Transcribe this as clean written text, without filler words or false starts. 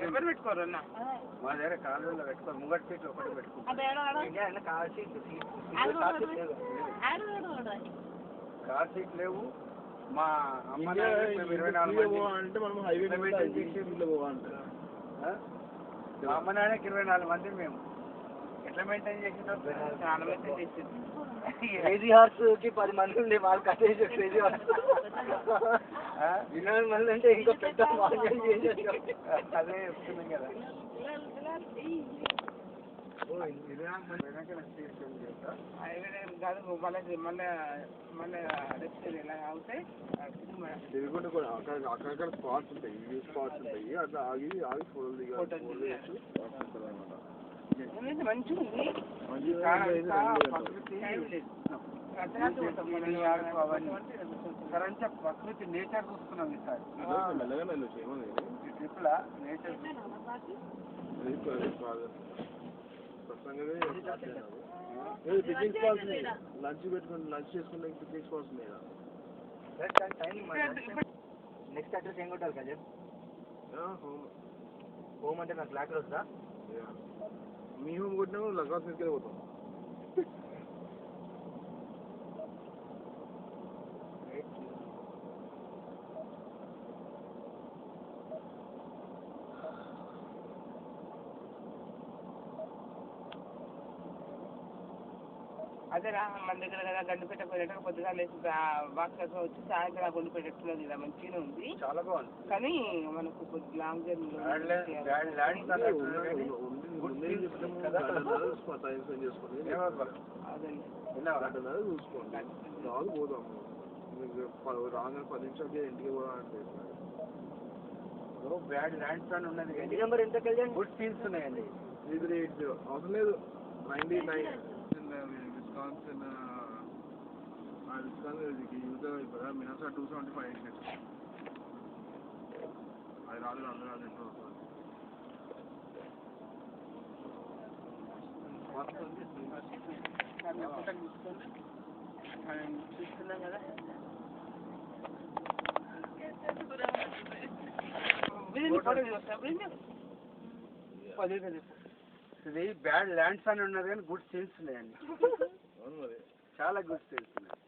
ఎవరు పెట్టుకోరు అన్న మా దగ్గర కాలువలో పెట్టుకోరు ముంగటి సీట్లు ఒకటి పెట్టుకుంటారు కార్ సీట్ లేవు మా అమ్మ 24 అంటే మనం హైవే మా అమ్మ నాన్నకి 24 మంది మేము ఎట్లా మెయింటైన్ చేసినాం చాలా మెయింటైన్ చేసింది క్రేజీ హార్స్ కి 10 మంది ఉండే వాళ్ళు కట్టేసి క్రేజీ హార్స్ 24 మంది అంటే ఇంకా పెద్ద అదే చెప్తున్నాం కదా కాదు మళ్ళీ మళ్ళీ మళ్ళీ ఎలా అవుతాయి తిరుగుంటే కూడా అక్కడక్కడ స్పాట్స్ ఉంటాయి వ్యూ స్పాట్స్ ఉంటాయి అట్లా ఆగి ఆగి ఫోటోలు దిగచ్చు మంచిగా ఉంది ప్రకృతి నేచర్ చూస్తున్నాం ఈసారి ట్రిప్లా నేచర్ పిక్నిక్ స్పాట్స్ లంచ్ పెట్టుకుని లంచ్ చేసుకుంటే పిక్నిక్ స్పాట్స్ ఉన్నాయి నెక్స్ట్ అడ్రస్ ఏం కొట్టాలి కదా హోమ్ హోమ్ అంటే నాకు బ్లాక్ వస్తుందా మీ హోమ్ కొట్టినా లగాస్ మీదకి పోతాం అదేరా మన దగ్గర కదా గండిపేట పోయేటప్పుడు పొద్దుగా లేచి వాక్ చేసుకొని వచ్చి సాయంత్రం గండిపేట ఎట్లుంది కదా మంచిగా ఉంది చాలా బాగుంది కానీ మనకు కొద్ది లాంగ్ జర్నీ రాగానే 10 నిమిషాలకి ఇంటికి పోవాలంటే బ్యాడ్ ల్యాండ్స్ అని ఉన్నది నెంబర్ ఎంత గుడ్ సీన్స్ ఉన్నాయండి 3380 అవసరం లేదు 99 Wisconsin user Minnesota 275 I rather under ఇది బ్యాడ్ ల్యాండ్స్ అని ఉన్నది కానీ గుడ్ సీన్స్ ఉన్నాయండి చాలా గుడ్ సీన్స్ ఉన్నాయి